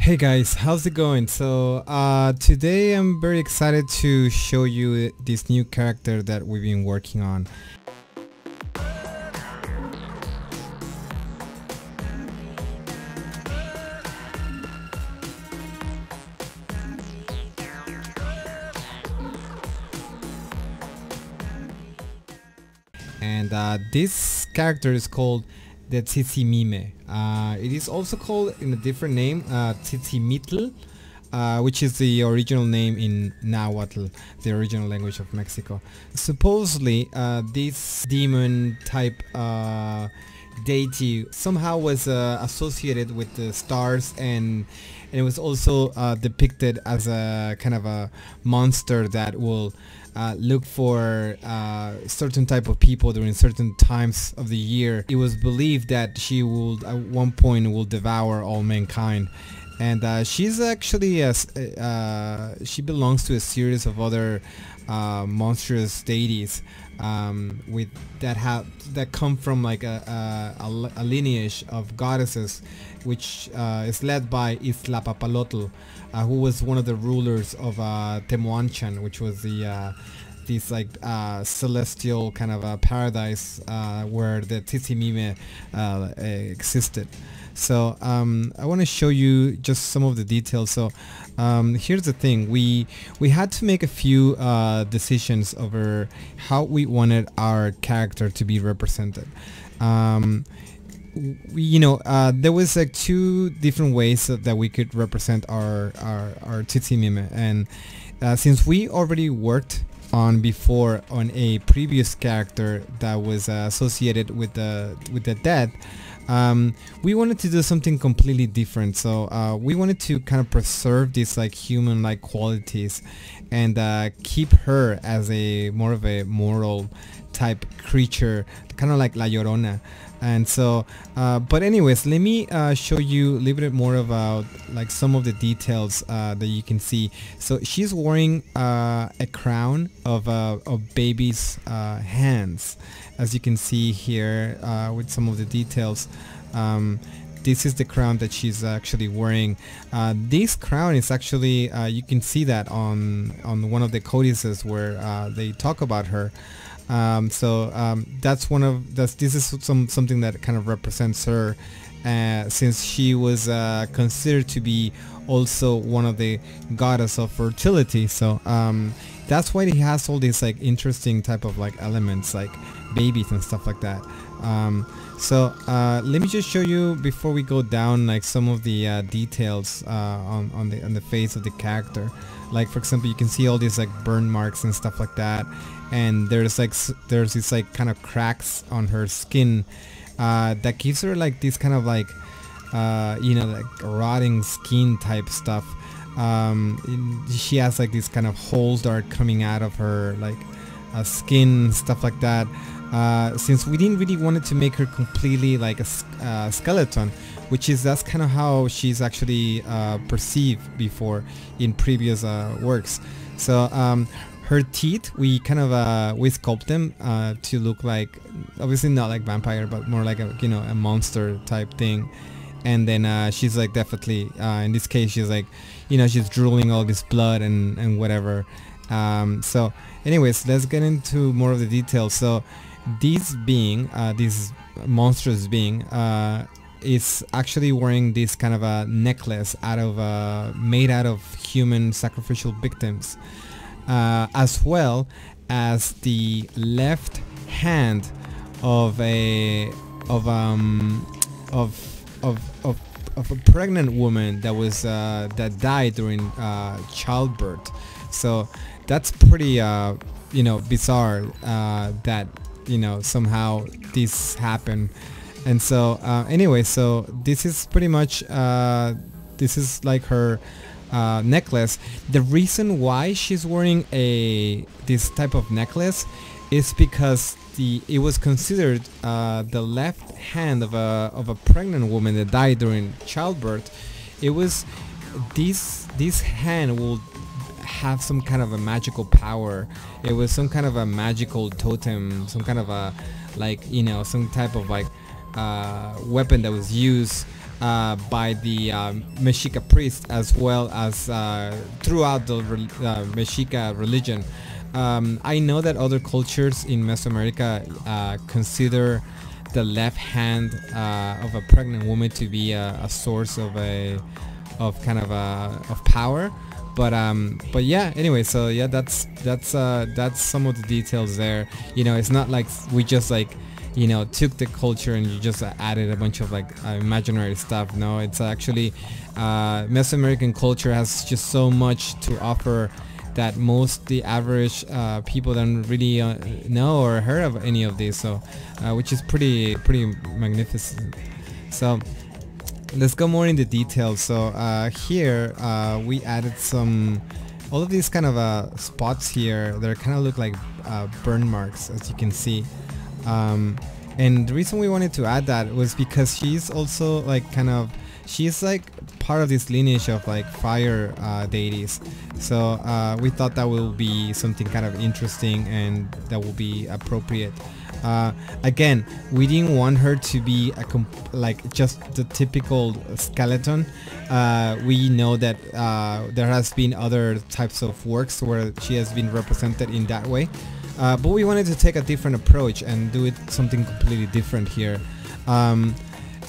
Hey guys, how's it going? So today I'm very excited to show you this new character that we've been working on. And this character is called the Tzizimime. It is also called in a different name, Tzizimine, which is the original name in Nahuatl, the original language of Mexico. Supposedly, this demon type deity somehow was associated with the stars, and it was also depicted as a kind of a monster that will look for certain type of people during certain times of the year. It was believed that she will at one point will devour all mankind, and she's actually she belongs to a series of other monstrous deities with that come from like a lineage of goddesses, which is led by Papalotl, who was one of the rulers of Temoanchan, which was the this like celestial kind of a paradise where the Tzizimime existed. So I want to show you just some of the details. So here's the thing: we had to make a few decisions over how we wanted our character to be represented. There was like two different ways that we could represent our Tzizimime, and since we already worked on before on a previous character that was associated with the dead, we wanted to do something completely different. So we wanted to kind of preserve these like human-like qualities and keep her as a more of a moral type creature, kind of like La Llorona. And so but anyways, let me show you a little bit more about like some of the details that you can see. So she's wearing a crown of baby's hands, as you can see here with some of the details. This is the crown that she's actually wearing. This crown is actually you can see that on one of the codices where they talk about her. That's one of this is something that kind of represents her, since she was considered to be also one of the goddess of fertility. So that's why he has all these like interesting type of like elements like babies and stuff like that. Let me just show you before we go down like some of the details on the face of the character. Like for example, you can see all these like burn marks and stuff like that, and there's these like kind of cracks on her skin that gives her like this kind of like like rotting skin type stuff. She has like these kind of holes that are coming out of her like skin, stuff like that. Since we didn't really want to make her completely like a skeleton, that's kind of how she's actually perceived before in previous works. So her teeth, we kind of we sculpt them to look like, obviously not like vampire, but more like a monster type thing. And then she's like definitely in this case she's like she's drooling all this blood and whatever. So anyways, let's get into more of the details. So this being, this monstrous being, is actually wearing this kind of a necklace made out of human sacrificial victims, as well as the left hand of a pregnant woman that was that died during childbirth. So that's pretty bizarre that somehow this happened. And so anyway, so this is pretty much this is like her necklace. The reason why she's wearing this type of necklace is because it was considered the left hand of a pregnant woman that died during childbirth. It was this hand will have some kind of a magical power. It was some kind of a magical totem, some kind of a like some type of like weapon that was used by the Mexica priest, as well as throughout the Mexica religion. I know that other cultures in Mesoamerica consider the left hand of a pregnant woman to be a source of of power. But yeah, anyway, so yeah, that's some of the details there. You know, it's not like we just like, you know, took the culture and you just added a bunch of like imaginary stuff. No, it's actually Mesoamerican culture has just so much to offer that the average people don't really know or heard of any of these. So which is pretty magnificent. So let's go more into details. So here we added all of these kind of spots here that kind of look like burn marks, as you can see. And the reason we wanted to add that was because she's also like she's like part of this lineage of like fire deities. So we thought that will be something kind of interesting and that will be appropriate. Again, we didn't want her to be like just the typical skeleton. We know that there has been other types of works where she has been represented in that way. But we wanted to take a different approach and do it something completely different here.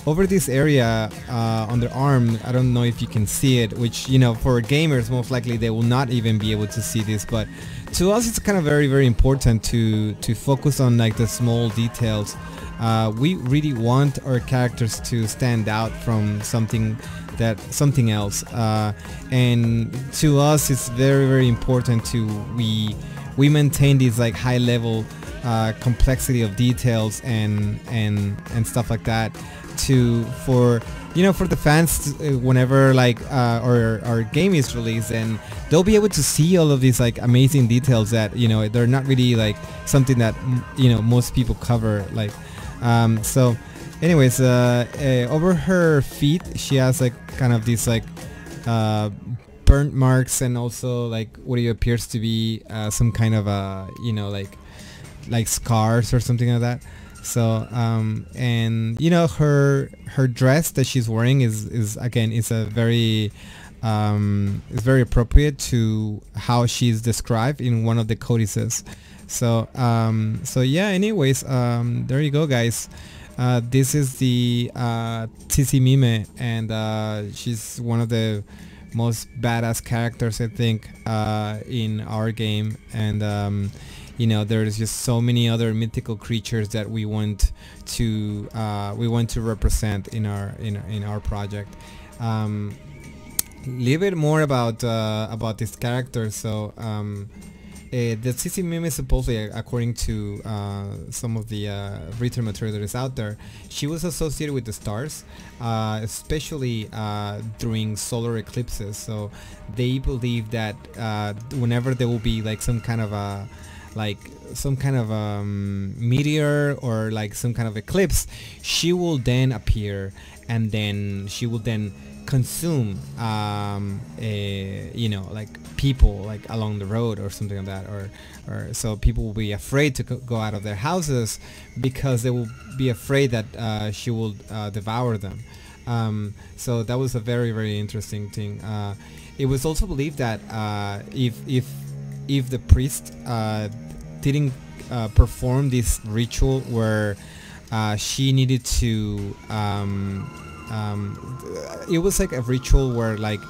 Over this area on the arm, I don't know if you can see it, which, you know, for gamers most likely they will not even be able to see this, but to us it's kind of very important to focus on like the small details. We really want our characters to stand out from something else, and to us it's very important to we maintain this like high level complexity of details and stuff like that for the fans whenever like our game is released, and they'll be able to see all of these like amazing details that, you know, they're not really like something that, you know, most people cover. Like so anyways, over her feet she has like kind of these like burnt marks, and also like what appears to be some kind of you know, like scars or something like that. So and you know, her dress that she's wearing is again a very is very appropriate to how she's described in one of the codices. So so yeah, anyways, there you go, guys. This is the Tzizimime, and she's one of the most badass characters, I think, in our game. And you know, there's just so many other mythical creatures that we want to represent in our project. Little bit more about this character. So the Tzizimime, supposedly, according to some of the written material that is out there, she was associated with the stars, especially during solar eclipses. So they believe that whenever there will be like some kind of meteor or like some kind of eclipse, she will then appear, and then she will then consume you know, like people like along the road or something like that, or so people will be afraid to go out of their houses because they will be afraid that she will devour them. So that was a very interesting thing. It was also believed that if the priest didn't perform this ritual where she needed to it was like a ritual where like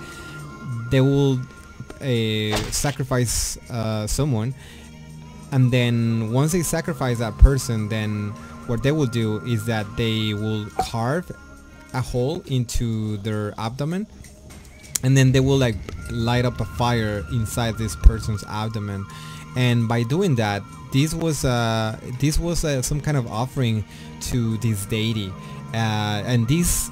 they will sacrifice someone, and then once they sacrifice that person, then what they will do is that they will carve a hole into their abdomen, and then they will like light up a fire inside this person's abdomen. And by doing that, this was some kind of offering to this deity, and this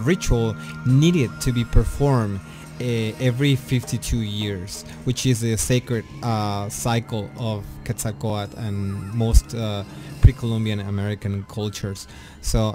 ritual needed to be performed every 52 years, which is a sacred cycle of Quetzalcoatl and most pre-Columbian American cultures. So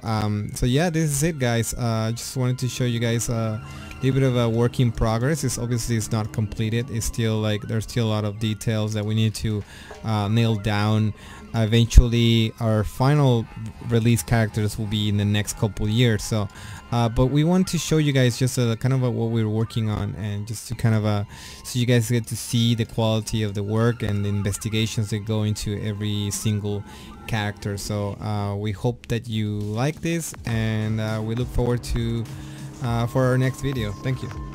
so yeah, this is it, guys. Just wanted to show you guys a little bit of a work in progress. It's not completed. It's still like there's still a lot of details that we need to nail down. Eventually our final release characters will be in the next couple years. So but we want to show you guys just kind of what we're working on, and just to kind of so you guys get to see the quality of the work and the investigations that go into every single character. So we hope that you like this, and we look forward to for our next video. Thank you.